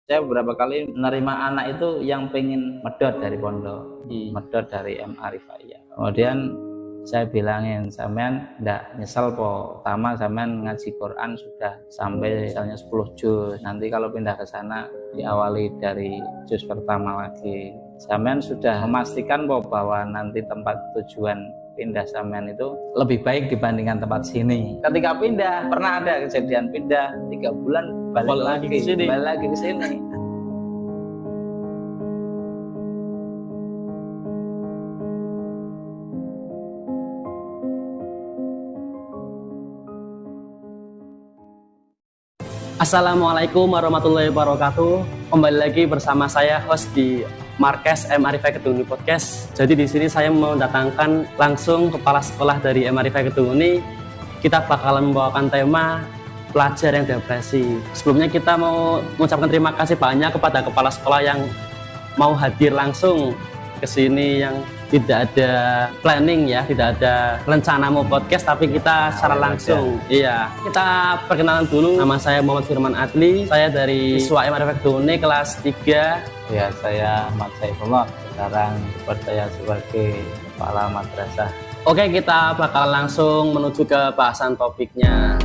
Saya beberapa kali menerima anak itu yang pengen medot dari pondok, medot dari MA Rifaiyah. Kemudian saya bilangin, sampean ndak nyesel po, pertama sampean ngaji Quran sudah sampai misalnya 10 juz, nanti kalau pindah ke sana diawali dari juz pertama lagi. Sampean sudah memastikan po bahwa nanti tempat tujuan pindah sampean itu lebih baik dibandingkan tempat sini. Ketika pindah, pernah ada kejadian pindah 3 bulan balik lagi ke sini. Assalamualaikum warahmatullahi wabarakatuh. Kembali lagi bersama saya host di Markas MA Rifaiyah Kedung Podcast. Jadi di sini saya mendatangkan langsung kepala sekolah dari MA Rifaiyah Kedung ini. Kita bakalan membawakan tema pelajar yang depresi. Sebelumnya kita mau mengucapkan terima kasih banyak kepada kepala sekolah yang mau hadir langsung ke sini, yang tidak ada planning ya, tidak ada rencana mau podcast, tapi kita secara langsung. Iya, kita perkenalan dulu. Nama saya Muhammad Firman Adli. Saya dari siswa MA Rifaiyah Kedung kelas 3. Ya, saya Ahmad Saifullah. Sekarang saya sebagai kepala madrasah. Oke, kita bakal langsung menuju ke bahasan topiknya.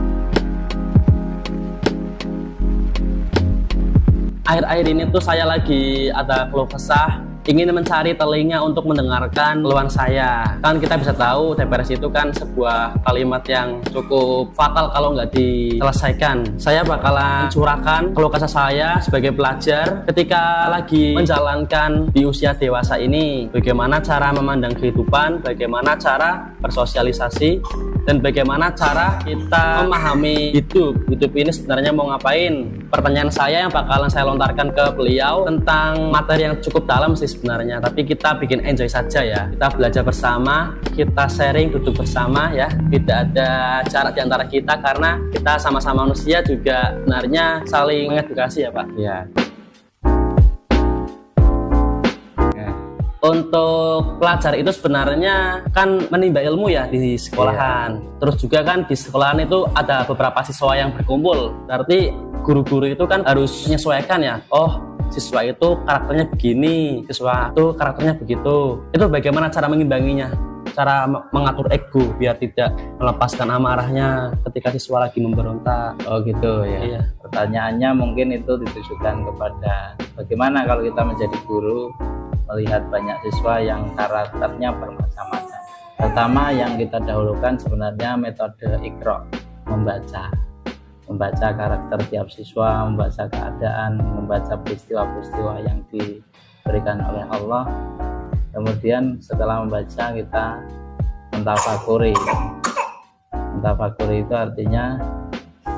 Akhir-akhir ini tuh saya lagi ada keluh kesah, ingin mencari telinga untuk mendengarkan keluhan saya. Kan kita bisa tahu depresi itu kan sebuah kalimat yang cukup fatal kalau nggak diselesaikan. Saya bakalan curahkan keluh kesah saya sebagai pelajar ketika lagi menjalankan di usia dewasa ini. Bagaimana cara memandang kehidupan, bagaimana cara bersosialisasi, dan bagaimana cara kita memahami hidup ini sebenarnya mau ngapain. Pertanyaan saya yang bakalan saya lontarkan ke beliau tentang materi yang cukup dalam sih sebenarnya, tapi kita bikin enjoy saja ya. Kita belajar bersama, kita sharing, duduk bersama ya. Tidak ada jarak di antara kita karena kita sama-sama manusia juga sebenarnya saling mengedukasi ya Pak. Ya. Untuk pelajar itu sebenarnya kan menimba ilmu ya di sekolahan. Terus juga kan di sekolahan itu ada beberapa siswa yang berkumpul. Berarti guru-guru itu kan harus menyesuaikan ya. Oh, siswa itu karakternya begini, siswa itu karakternya begitu. Itu bagaimana cara mengimbanginya? Cara mengatur ego biar tidak melepaskan amarahnya ketika siswa lagi memberontak. Oh gitu ya. Iya. Pertanyaannya mungkin itu ditujukan kepada bagaimana kalau kita menjadi guru melihat banyak siswa yang karakternya bermacam-macam. Pertama yang kita dahulukan sebenarnya metode Iqra, membaca karakter tiap siswa, membaca keadaan, membaca peristiwa-peristiwa yang diberikan oleh Allah. Kemudian setelah membaca kita mentafakuri. Mentafakuri itu artinya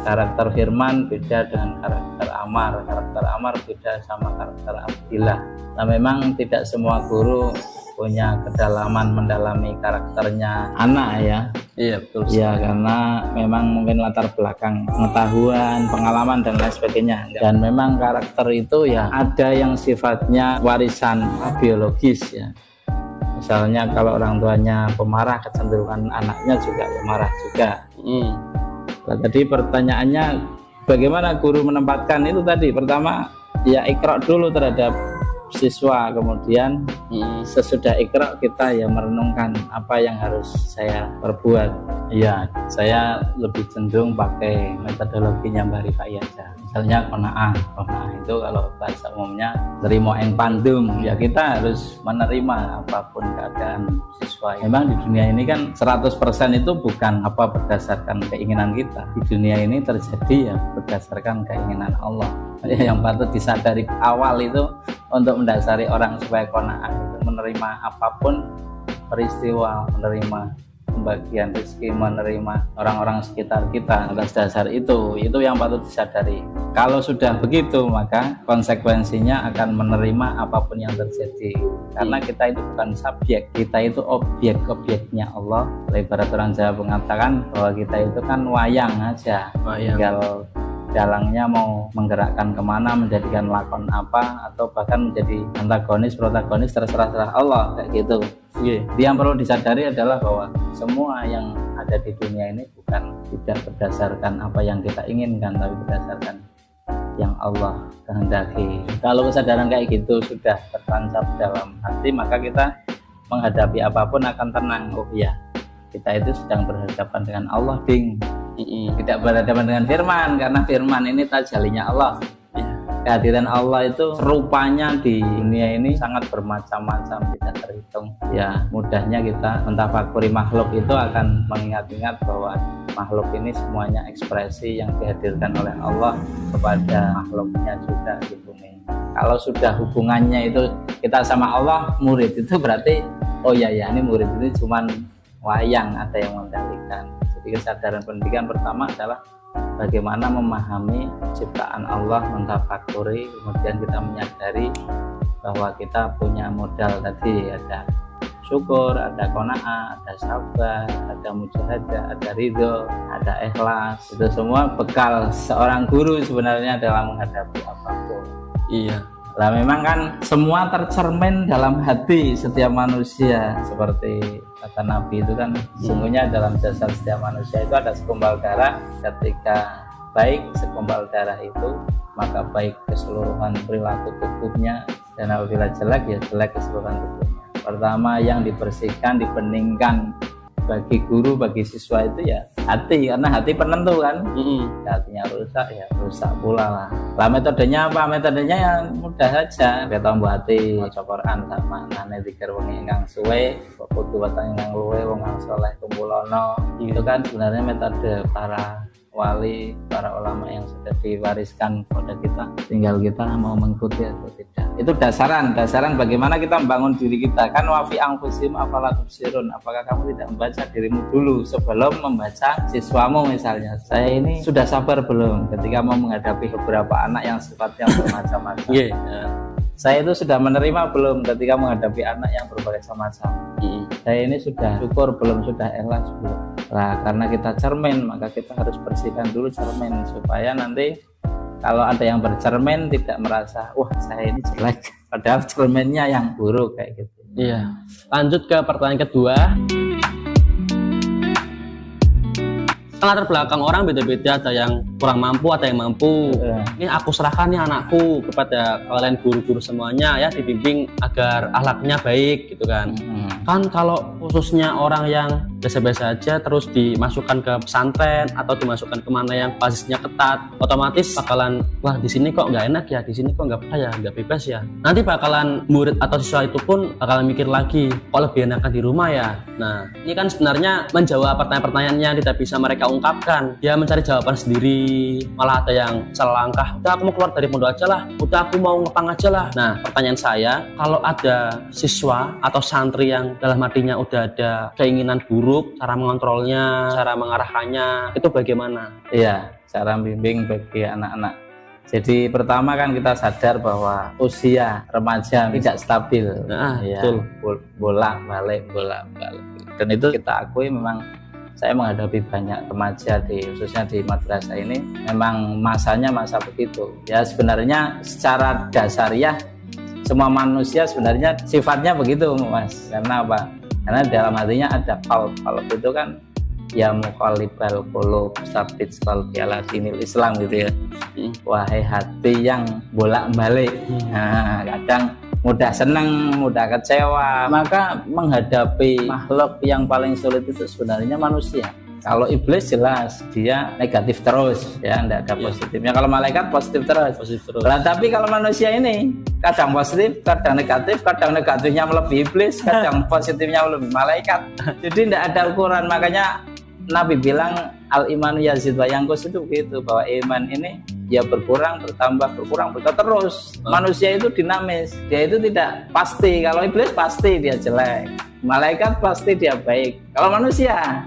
karakter Firman beda dengan karakter Ammar. Karakter Ammar beda sama karakter Abdillah. Nah, memang tidak semua guru punya kedalaman mendalami karakternya anak ya. Iya betul. Ya, karena memang mungkin latar belakang pengetahuan, pengalaman dan lain sebagainya. Dan memang karakter itu ya ada yang sifatnya warisan biologis ya. Misalnya kalau orang tuanya pemarah, kecenderungan anaknya juga pemarah juga. Nah, tadi pertanyaannya bagaimana guru menempatkan itu tadi. Pertama ya Iqra dulu terhadap siswa, kemudian sesudah Iqra kita ya merenungkan apa yang harus saya perbuat. Ya, saya lebih cenderung pakai metodologinya Mbak Rifaiyah aja. Misalnya qanaah itu kalau bahasa umumnya terima ing pandum, ya kita harus menerima apapun keadaan siswa. Memang di dunia ini kan 100% itu bukan apa berdasarkan keinginan kita. Di dunia ini terjadi ya berdasarkan keinginan Allah. Yang patut disadari awal itu untuk mendasari orang supaya qanaah itu menerima apapun peristiwa, menerima pembagian rezeki, menerima orang-orang sekitar kita atas dasar itu yang patut disadari. Kalau sudah begitu maka konsekuensinya akan menerima apapun yang terjadi, karena kita itu bukan subjek, kita itu objeknya Allah. Ibarat orang Jawa mengatakan bahwa kita itu kan wayang aja, tinggal dalangnya mau menggerakkan kemana, menjadikan lakon apa, atau bahkan menjadi antagonis, protagonis, terserah Allah kayak gitu. Yang perlu disadari adalah bahwa semua yang ada di dunia ini bukan tidak berdasarkan apa yang kita inginkan, tapi berdasarkan yang Allah kehendaki. Kalau kesadaran kayak gitu sudah tertancap dalam hati, maka kita menghadapi apapun akan tenang. Oh ya, kita itu sedang berhadapan dengan Allah, ding. Tidak berhadapan dengan firman, karena firman ini tajalinya Allah. Kehadiran Allah itu rupanya di dunia ini sangat bermacam-macam, tidak terhitung. Ya, mudahnya kita mentafakuri makhluk itu akan mengingat-ingat bahwa makhluk ini semuanya ekspresi yang dihadirkan oleh Allah kepada makhluknya juga di bumi. Kalau sudah hubungannya itu kita sama Allah, murid itu berarti oh ya ini murid ini cuman wayang, ada yang mengendalikan. Jadi kesadaran pendidikan pertama adalah bagaimana memahami ciptaan Allah, mentafakuri, kemudian kita menyadari bahwa kita punya modal tadi, ada syukur, ada qanaah, ada sabar, ada mujahadah, ada ridho, ada ikhlas. Itu semua bekal seorang guru sebenarnya dalam menghadapi apapun. Iya. Nah memang kan semua tercermin dalam hati setiap manusia, seperti kata Nabi itu kan sungguhnya dalam jasad setiap manusia itu ada segumpal darah. Ketika baik segumpal darah itu, maka baik keseluruhan perilaku tubuhnya, dan apabila jelek ya jelek keseluruhan tubuhnya. Pertama yang dibersihkan, dibeningkan bagi guru, bagi siswa itu ya hati, karena hati penentu kan. Hatinya rusak ya rusak pula lah. Lah metodenya apa? Metodenya yang mudah saja. Kita membuat hati maca Quran sama nane dikir wengi ingkang suwe, putu watang ingkang luwe, wong kang saleh kumpulono. Itu kan sebenarnya metode para wali, para ulama yang sudah diwariskan kepada kita. Tinggal kita mau mengikuti atau tidak. Itu dasaran bagaimana kita membangun diri kita. Kan wa fi anfusikum afala tubsirun. Apakah kamu tidak membaca dirimu dulu sebelum membaca siswamu misalnya. Saya ini sudah sabar belum ketika mau menghadapi beberapa anak yang sifatnya bermacam-macam. Saya itu sudah menerima belum ketika menghadapi anak yang berbagai macam. Saya ini sudah syukur belum, sudah ikhlas belum. Nah, karena kita cermin, maka kita harus bersihkan dulu cermin supaya nanti kalau ada yang bercermin tidak merasa wah saya ini jelek, padahal cerminnya yang buruk kayak gitu. Iya. Lanjut ke pertanyaan kedua. Latar belakang orang beda-beda, ada yang kurang mampu, ada yang mampu. Ini aku serahkan nih anakku kepada kalian guru-guru semuanya ya, dibimbing agar akhlaknya baik gitu kan. Kan kalau khususnya orang yang biasa-biasa aja terus dimasukkan ke pesantren atau dimasukkan kemana yang basisnya ketat, otomatis bakalan wah di sini kok nggak enak ya, di sini kok nggak apa ya, nggak bebas ya. Nanti bakalan murid atau siswa itu pun bakalan mikir lagi, kok lebih enakan di rumah ya. Nah ini kan sebenarnya menjawab pertanyaan-pertanyaan yang tidak bisa mereka ungkapkan. Dia mencari jawaban sendiri, malah ada yang salah langkah. Udah aku mau keluar dari pondok aja lah, udah aku mau ngepang aja lah. Nah pertanyaan saya, kalau ada siswa atau santri yang dalam hatinya udah ada keinginan buruk, cara mengontrolnya, cara mengarahkannya, itu bagaimana? Iya, cara bimbing bagi anak-anak. Jadi pertama kan kita sadar bahwa usia remaja tidak stabil. Ya, betul. Bolak-balik. Dan itu kita akui memang saya menghadapi banyak remaja khususnya di madrasah ini memang masanya masa begitu. Ya sebenarnya secara dasariah semua manusia sebenarnya sifatnya begitu Mas. Karena apa? Karena dalam hatinya ada qalb itu kan ya muqallibal qulub sabit qalbi ala dinil Islam gitu ya. Wahai hati yang bolak-balik. Nah, kadang mudah senang, mudah kecewa. Maka menghadapi makhluk yang paling sulit itu sebenarnya manusia. Kalau iblis jelas dia negatif terus ya, tidak ada positifnya. Kalau malaikat positif terus. Nah, tapi kalau manusia ini kadang positif, kadang negatifnya melebihi iblis, kadang positifnya melebihi malaikat. Jadi tidak ada ukuran. Makanya Nabi bilang al-imanu yazid wa yanqus itu begitu, bahwa iman ini ya berkurang, bertambah terus. Manusia itu dinamis, dia itu tidak pasti. Kalau iblis pasti dia jelek, malaikat pasti dia baik. Kalau manusia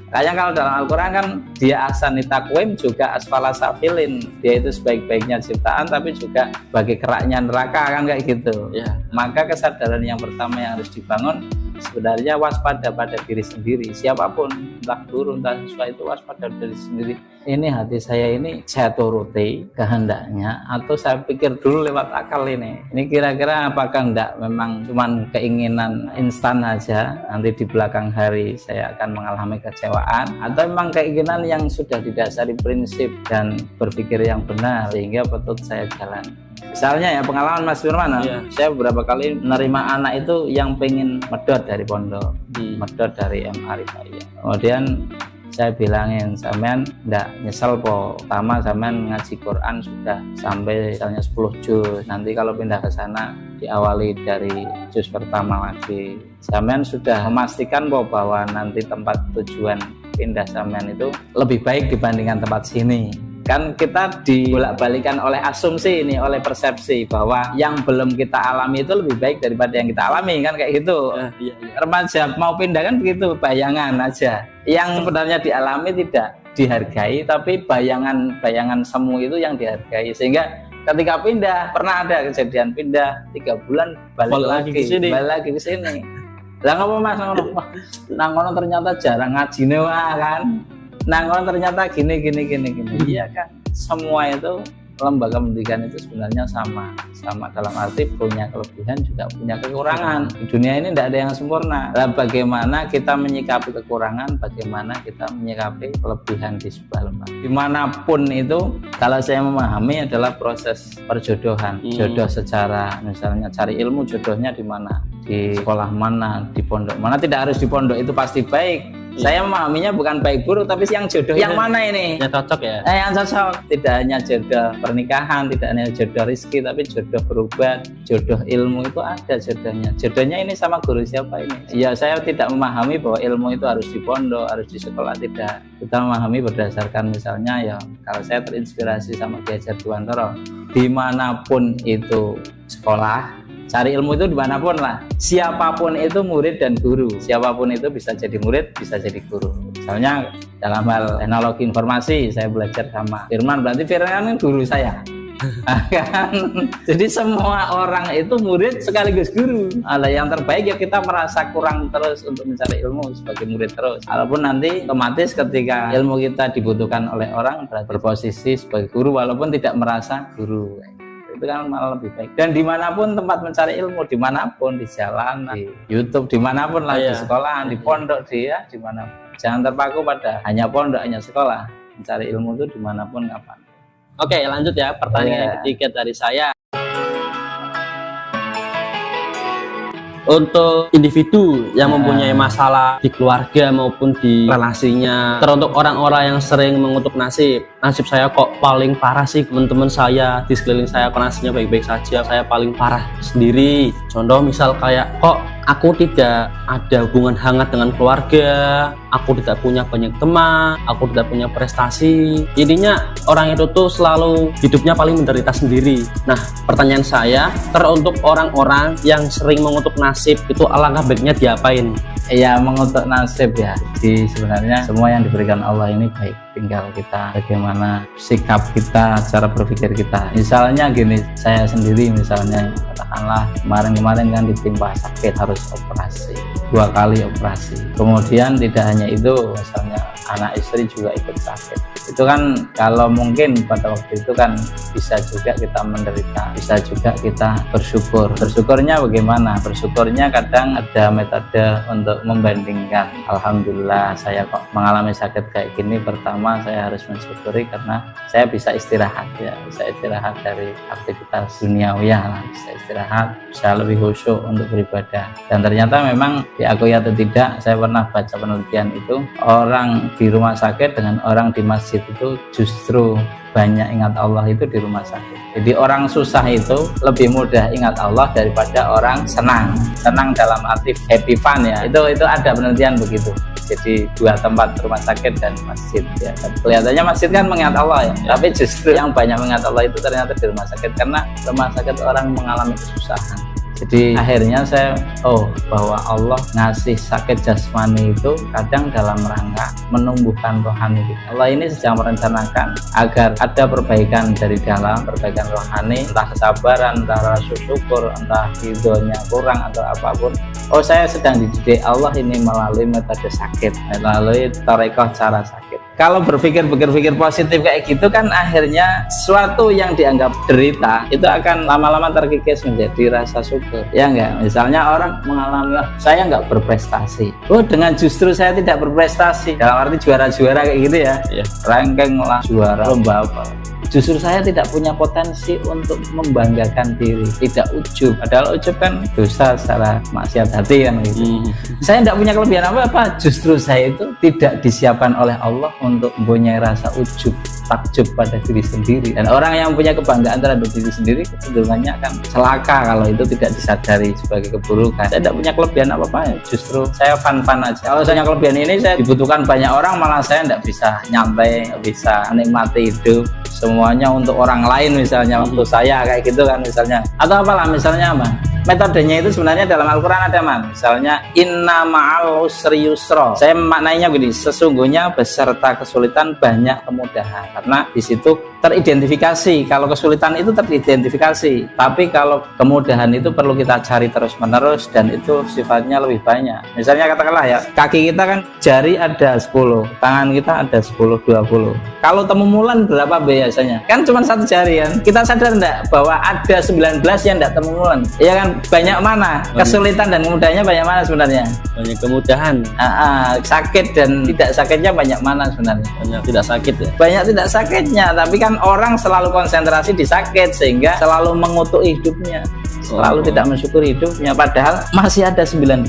kayak kalau dalam Al-Quran kan dia ahsani taqwim juga asfala safilin, dia itu sebaik-baiknya ciptaan tapi juga bagi keraknya neraka kan kayak gitu. Maka kesadaran yang pertama yang harus dibangun sebenarnya waspada pada diri sendiri. Siapapun, entah guru, entah siswa, itu waspada diri sendiri. Ini hati saya ini saya turuti kehendaknya atau saya pikir dulu lewat akal ini kira-kira apakah enggak memang cuman keinginan instan aja, nanti di belakang hari saya akan mengalami kecewaan, atau memang keinginan yang sudah didasari prinsip dan berpikir yang benar sehingga patut saya jalan. Misalnya ya pengalaman Mas Firman, saya beberapa kali menerima anak itu yang pengen medot dari pondok, medot dari MA Rifaiyah. Kemudian saya bilangin, sampean ndak nyesel po, pertama sampean ngaji Quran sudah sampai misalnya 10 juz, nanti kalau pindah ke sana diawali dari juz pertama lagi. Sampean sudah memastikan po bahwa nanti tempat tujuan pindah sampean itu lebih baik dibandingkan tempat sini. Kan kita dibolak-balikan oleh asumsi ini, oleh persepsi bahwa yang belum kita alami itu lebih baik daripada yang kita alami, kan kayak gitu. Remaja mau pindah kan begitu, bayangan aja. Yang sebenarnya dialami tidak dihargai, tapi bayangan semu itu yang dihargai. Sehingga ketika pindah, pernah ada kejadian pindah 3 bulan balik lagi ke sini. Lah ngopo Mas, nang ngono ternyata jarang ngajine wah kan. Nah, ternyata gini. Iya kan, semua itu lembaga pendidikan itu sebenarnya sama dalam arti punya kelebihan juga punya kekurangan. Di dunia ini tidak ada yang sempurna. Nah, bagaimana kita menyikapi kekurangan, bagaimana kita menyikapi kelebihan di sebuah lembaga. Dimanapun itu, kalau saya memahami adalah proses perjodohan. Jodoh secara misalnya cari ilmu, jodohnya di mana, di sekolah mana, di pondok mana. Tidak harus di pondok itu pasti baik. Saya memahaminya bukan baik buruk, tapi yang jodoh yang mana ini? Yang cocok ya? Yang cocok. Tidak hanya jodoh pernikahan, tidak hanya jodoh rezeki, tapi jodoh berobat, jodoh ilmu itu ada jodohnya. Jodohnya ini sama guru siapa ini? Ya, saya tidak memahami bahwa ilmu itu harus di pondok, harus di sekolah, tidak. Kita memahami berdasarkan misalnya ya, kalau saya terinspirasi sama Ki Hajar Dewantara, dimanapun itu sekolah, cari ilmu itu dimanapun lah. Siapapun itu murid dan guru. Siapapun itu bisa jadi murid, bisa jadi guru. Misalnya dalam hal teknologi informasi, saya belajar sama Firman, berarti Firman kan guru saya. Jadi semua orang itu murid sekaligus guru. Yang terbaik ya kita merasa kurang terus untuk mencari ilmu sebagai murid terus. Walaupun nanti otomatis ketika ilmu kita dibutuhkan oleh orang, berposisi sebagai guru walaupun tidak merasa guru. Itu kan malah lebih baik. Dan dimanapun tempat mencari ilmu, dimanapun, di jalan, di YouTube, dimanapun lah, di sekolahan, di pondok, dimanapun. Jangan terpaku pada hanya pondok, hanya sekolah. Mencari ilmu itu dimanapun, kapan. Oke, lanjut ya, pertanyaan ketiga dari saya. Untuk individu yang mempunyai masalah di keluarga maupun di relasinya, teruntuk orang-orang yang sering mengutuk nasib saya kok paling parah sih, teman-teman saya di sekeliling saya kok nasibnya baik-baik saja, saya paling parah sendiri. Contoh misal kayak, kok aku tidak ada hubungan hangat dengan keluarga, aku tidak punya banyak teman, aku tidak punya prestasi. Intinya orang itu tuh selalu hidupnya paling menderita sendiri. Nah, pertanyaan saya, teruntuk orang-orang yang sering mengutuk nasib itu alangkah baiknya diapain? Ya, mengutuk nasib ya. Jadi sebenarnya semua yang diberikan Allah ini baik, tinggal kita bagaimana sikap kita, cara berpikir kita. Misalnya gini, saya sendiri misalnya katakanlah kemarin kan ditimpa sakit, harus operasi 2 kali operasi. Kemudian tidak hanya itu, misalnya anak istri juga ikut sakit. Itu kan kalau mungkin pada waktu itu kan bisa juga kita menderita, bisa juga kita bersyukur. Bersyukurnya bagaimana? Bersyukurnya kadang ada metode untuk membandingkan. Alhamdulillah saya kok mengalami sakit kayak gini. Pertama saya harus mensyukuri karena saya bisa istirahat ya, bisa istirahat dari aktivitas duniawiyah lah, bisa istirahat, bisa lebih khusyuk untuk beribadah. Dan ternyata memang diakui atau tidak, saya pernah baca penelitian itu, orang di rumah sakit dengan orang di masjid itu justru banyak ingat Allah itu di rumah sakit. Jadi orang susah itu lebih mudah ingat Allah daripada orang senang dalam arti happy fun ya. Itu ada penelitian begitu. Jadi 2 tempat, rumah sakit dan masjid ya. Dan kelihatannya masjid kan mengingat Allah ya, tapi justru yang banyak mengingat Allah itu ternyata di rumah sakit, karena rumah sakit orang mengalami kesusahan. Jadi akhirnya saya bahwa Allah ngasih sakit jasmani itu kadang dalam rangka menumbuhkan rohani kita. Allah ini sedang merencanakan agar ada perbaikan dari dalam, perbaikan rohani, entah kesabaran, entah rasa syukur, entah ridhonya kurang atau apapun. oh saya sedang dididik Allah ini melalui metode sakit, melalui tarekoh cara sakit. Kalau berpikir positif kayak gitu kan akhirnya sesuatu yang dianggap derita itu akan lama-lama terkikis menjadi rasa syukur, ya enggak? Misalnya orang mengalami saya enggak berprestasi, oh dengan justru saya tidak berprestasi dalam arti juara-juara kayak gitu ya, ranking lah juara lomba apa, justru saya tidak punya potensi untuk membanggakan diri, tidak ujub, padahal ujub kan dosa secara maksiat hati kan gitu. Saya tidak punya kelebihan apa-apa, justru saya itu tidak disiapkan oleh Allah untuk mempunyai rasa ujub, takjub pada diri sendiri. Dan orang yang punya kebanggaan terhadap diri sendiri kecenderungannya akan celaka kalau itu tidak disadari sebagai keburukan. Saya tidak punya kelebihan apa-apa, justru saya fun-fun aja. Kalau saya punya kelebihan ini, saya dibutuhkan banyak orang, malah saya tidak bisa nyantai, tidak bisa menikmati hidup. Semuanya untuk orang lain misalnya, untuk saya kayak gitu kan misalnya. Atau apalah misalnya apa? Metodenya itu sebenarnya dalam Al-Quran ada misalnya inna ma'al usri yusra. Saya maknanya begini, sesungguhnya beserta kesulitan banyak kemudahan. Karena di situ teridentifikasi, kalau kesulitan itu teridentifikasi, tapi kalau kemudahan itu perlu kita cari terus menerus dan itu sifatnya lebih banyak. Misalnya katakanlah ya, kaki kita kan jari ada 10, tangan kita ada 10, 20. Kalau temu mulan berapa biasanya? Kan cuma satu jari kan. Kita sadar enggak bahwa ada 19 yang enggak temu mulan? Iya kan, banyak mana? Kesulitan dan kemudahannya banyak mana sebenarnya? Banyak kemudahan. Sakit dan tidak sakitnya banyak mana sebenarnya? Banyak tidak sakit ya? Banyak tidak sakitnya, tapi kan orang selalu konsentrasi di sakit sehingga selalu mengutuk hidupnya, selalu tidak mensyukuri hidupnya, padahal masih ada 19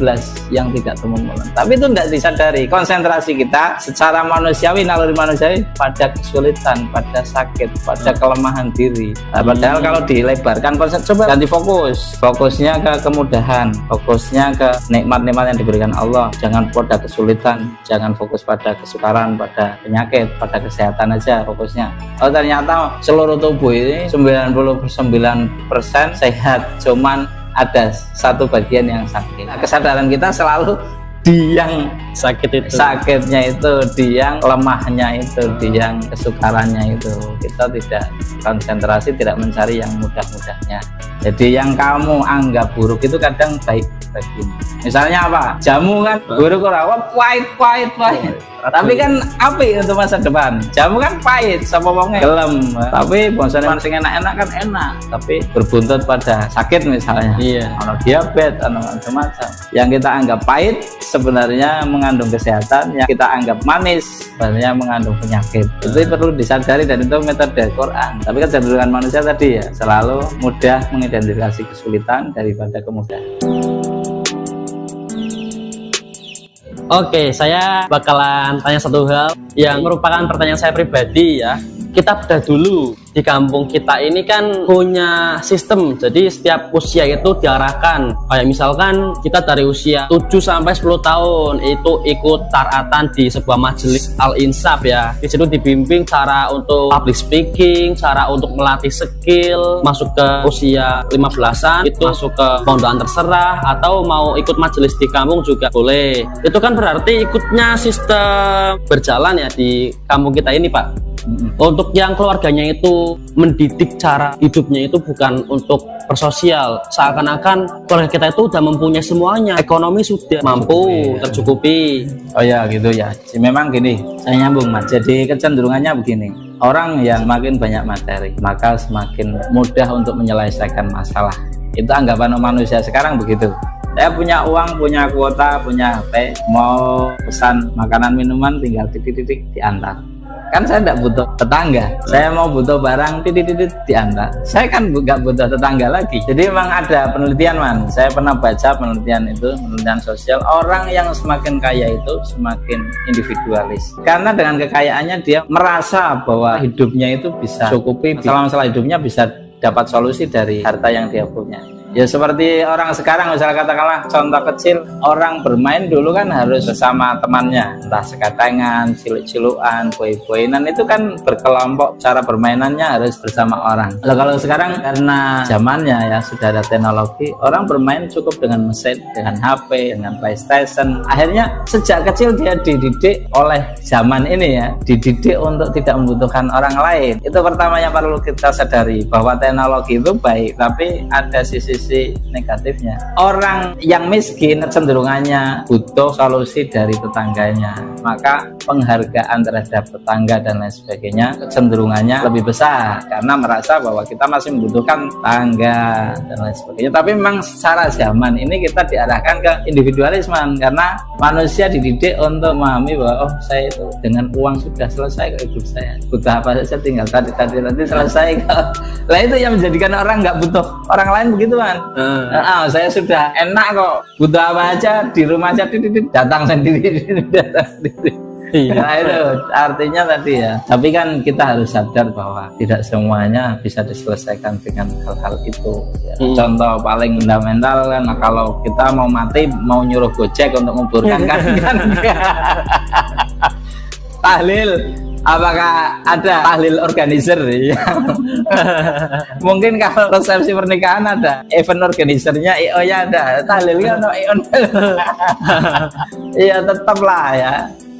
yang tidak temu mulan. Tapi itu tidak disadari. Konsentrasi kita secara manusiawi, naluri manusiawi pada kesulitan, pada sakit, pada kelemahan diri. Padahal kalau dilebarkan konsep, coba ganti fokusnya ke kemudahan, fokusnya ke nikmat-nikmat yang diberikan Allah. Jangan pada kesulitan, jangan fokus pada kesukaran, pada penyakit, pada kesehatan aja fokusnya. Oh ternyata seluruh tubuh ini 99% sehat, cuman ada satu bagian yang sakit. Kesadaran kita selalu di yang sakitnya itu, di yang lemahnya itu, di yang kesukarannya itu. Kita tidak konsentrasi, tidak mencari yang mudah-mudahnya. Jadi yang kamu anggap buruk itu kadang baik bagimu. Misalnya apa? Jamu kan buruk ora, pahit. Tapi kan apik untuk masa depan. Jamu kan pahit, sapa wonge gelem. Tapi bonsone sing enak-enak kan enak, tapi berbuntut pada sakit misalnya. Iya. Ono diabetes, ono macam-macam. Yang kita anggap pahit sebenarnya mengandung kesehatan, yang kita anggap manis sebenarnya mengandung penyakit. Itu perlu disadari dan itu metode Quran. Tapi kecenderungan manusia tadi ya selalu mudah mengidentifikasi kesulitan daripada kemudahan. Oke, saya bakalan tanya satu hal yang merupakan pertanyaan saya pribadi ya. Kita bedah dulu, di kampung kita ini kan punya sistem, jadi setiap usia itu diarahkan. Kayak misalkan kita dari usia 7 sampai 10 tahun itu ikut taratan di sebuah majelis Al-Insaf ya. Di situ dibimbing cara untuk public speaking, cara untuk melatih skill. Masuk ke usia 15-an itu masuk ke pondokan terserah, atau mau ikut majelis di kampung juga boleh. Itu kan berarti ikutnya sistem berjalan ya di kampung kita ini, Pak. Untuk yang keluarganya itu mendidik cara hidupnya itu bukan untuk bersosial, seakan-akan keluarga kita itu udah mempunyai semuanya, ekonomi sudah mampu tercukupi. Oh ya gitu ya. Memang gini, saya nyambung Mas. Jadi kecenderungannya begini, orang yang makin banyak materi maka semakin mudah untuk menyelesaikan masalah. Itu anggapan manusia sekarang begitu. Saya punya uang, punya kuota, punya HP, mau pesan makanan minuman tinggal titik-titik diantar. Kan saya tidak butuh tetangga, saya mau butuh barang titik-titik diantar. Saya kan nggak butuh tetangga lagi. Jadi memang ada penelitian saya pernah baca penelitian itu, penelitian sosial, orang yang semakin kaya itu semakin individualis. Karena dengan kekayaannya dia merasa bahwa hidupnya itu bisa cukupi, masalah hidupnya bisa dapat solusi dari harta yang dia punya. Ya seperti orang sekarang, misalnya katakanlah contoh kecil, orang bermain dulu kan harus bersama temannya, entah sekatangan, ciluk-cilukan, boy-boyinan, itu kan berkelompok, cara permainannya harus bersama orang. Lalu kalau sekarang karena zamannya ya sudah ada teknologi, orang bermain cukup dengan mesin, dengan HP, dengan PlayStation. Akhirnya sejak kecil dia dididik oleh zaman ini ya, dididik untuk tidak membutuhkan orang lain. Itu pertama yang perlu kita sadari, bahwa teknologi itu baik, tapi ada sisi sisi negatifnya. Orang yang miskin cenderungannya butuh solusi dari tetangganya, maka penghargaan terhadap tetangga dan lain sebagainya cenderungannya lebih besar karena merasa bahwa kita masih membutuhkan tangga dan lain sebagainya. Tapi memang secara zaman ini kita diarahkan ke individualisme karena manusia dididik untuk memahami bahwa oh saya itu dengan uang sudah selesai ke hidup saya, butuh apa saja tinggal tadi nanti selesai. Lah itu yang menjadikan orang nggak butuh orang lain begitu kan. Saya sudah enak kok, butuh apa aja di rumah aja datang sendiri. Iya. Nah itu artinya tadi ya. Tapi kan kita harus sadar bahwa tidak semuanya bisa diselesaikan dengan hal-hal itu ya. Contoh paling fundamental kan, kalau kita mau mati mau nyuruh Gojek untuk menguburkan kan tahlil, apakah ada tahlil organizer ya? Mungkin kalau resepsi pernikahan ada event organizernya, IO nya ada, tahlilnya no IO. Iya tetaplah ya.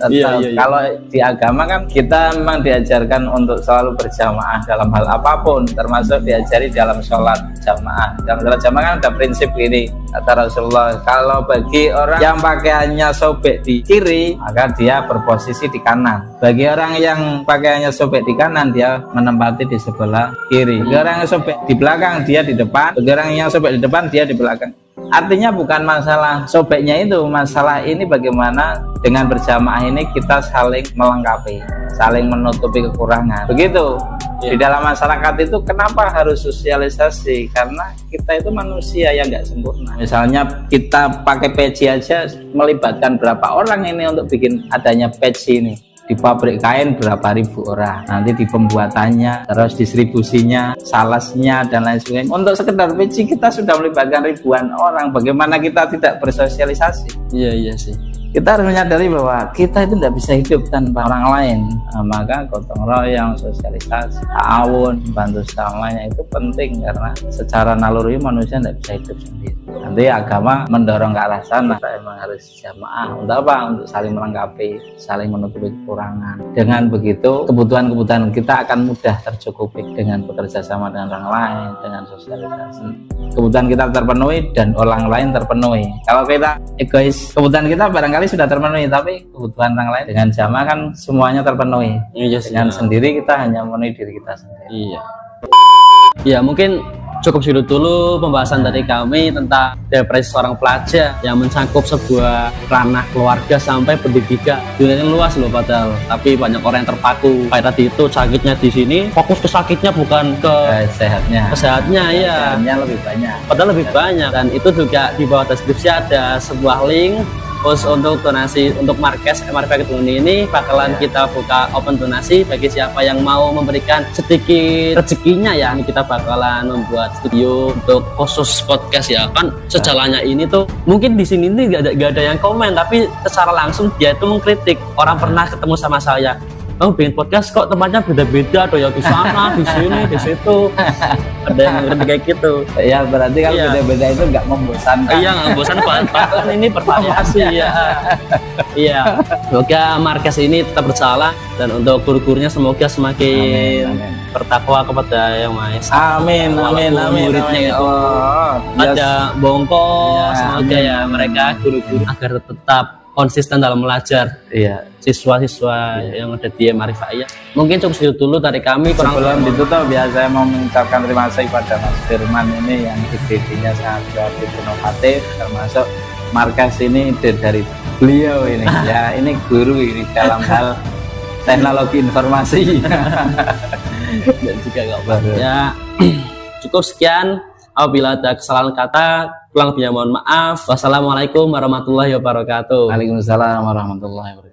Iya. Kalau di agama kan kita memang diajarkan untuk selalu berjamaah dalam hal apapun, termasuk diajari dalam sholat jamaah. Dalam sholat jamaah kan ada prinsip gini, kata Rasulullah, kalau bagi orang yang pakaiannya sobek di kiri, maka dia berposisi di kanan. Bagi orang yang pakaiannya sobek di kanan, dia menempati di sebelah kiri. Bagi orang yang sobek di belakang, dia di depan. Bagi orang yang sobek di depan, dia di belakang. Artinya bukan masalah sobeknya itu, masalah ini bagaimana dengan berjamaah ini kita saling melengkapi, saling menutupi kekurangan. Begitu. Di dalam masyarakat itu kenapa harus sosialisasi? Karena kita itu manusia yang nggak sempurna. Misalnya kita pakai peci aja melibatkan berapa orang ini untuk bikin adanya peci ini. Di pabrik kain berapa ribu orang, nanti di pembuatannya, terus distribusinya, salasnya dan lain sebagainya. Untuk sekedar peci kita sudah melibatkan ribuan orang. Bagaimana kita tidak bersosialisasi? Iya sih. Kita harus menyadari bahwa kita itu tidak bisa hidup tanpa orang lain. Nah, maka gotong royong, sosialisasi, ta'awun, bantu sama lainnya itu penting karena secara naluri manusia tidak bisa hidup sendiri. Nanti agama mendorong ke arah sana. Kita memang harus jamaah. Untuk apa? Untuk saling melengkapi, saling menutupi kekurangan. Dengan begitu, kebutuhan-kebutuhan kita akan mudah tercukupi dengan bekerja sama dengan orang lain, dengan sosialisasi. Kebutuhan kita terpenuhi dan orang lain terpenuhi. Kalau kita egois, kebutuhan kita barangkali sudah terpenuhi, tapi kebutuhan orang lain dengan jamaah kan semuanya terpenuhi. Iya, dengan sendiri kita hanya memenuhi diri kita sendiri. Iya. Ya mungkin cukup dulu pembahasan dari kami tentang depresi seorang pelajar yang mencakup sebuah ranah keluarga sampai pendidikan. Dunianya luas loh padahal, tapi banyak orang yang terpaku. Kayak tadi itu sakitnya di sini, fokus ke sakitnya bukan ke sehatnya. Kesehatnya ya. Sehatnya lebih banyak. Padahal lebih banyak. Dan itu juga di bawah deskripsi ada sebuah link khusus untuk donasi untuk Marquez MRP Ketuni ini bakalan kita buka open donasi bagi siapa yang mau memberikan sedikit rezekinya ya. Ini kita bakalan membuat studio untuk khusus podcast ya kan. Sejalannya ini tuh mungkin di sini ini gak ada yang komen, tapi secara langsung dia itu mengkritik. Orang pernah ketemu sama saya, kamu bikin podcast kok tempatnya beda-beda, ada yang di sana, di sini, di situ. Ada yang ngerti kayak gitu. Ya berarti kalau beda-beda itu nggak membosankan. Iya nggak membosankan, bahkan ini bervariasi ya. Iya. Semoga Marquez ini tetap berjalan dan untuk guru-gurunya semoga semakin bertakwa kepada Yang Maha Esa. Amin. Muridnya itu ada bongkok, semoga ya mereka guru-guru agar tetap konsisten dalam belajar. Iya. Siswa-siswa yang ada di Marifaiyah. Mungkin cukup segitu dulu dari kami. Sebelum ditutup ya saya mau mengucapkan terima kasih kepada Mas Firman ini yang ide-idenya sangat kreatif, inovatif, termasuk Marquez ini ide dari beliau ini ya, ini guru ini dalam hal teknologi informasi dan juga nggak baru ya. Cukup sekian, apabila ada kesalahan kata kurang lebihnya mohon maaf. Wassalamualaikum warahmatullahi wabarakatuh. Waalaikumsalam warahmatullahi wabarakatuh.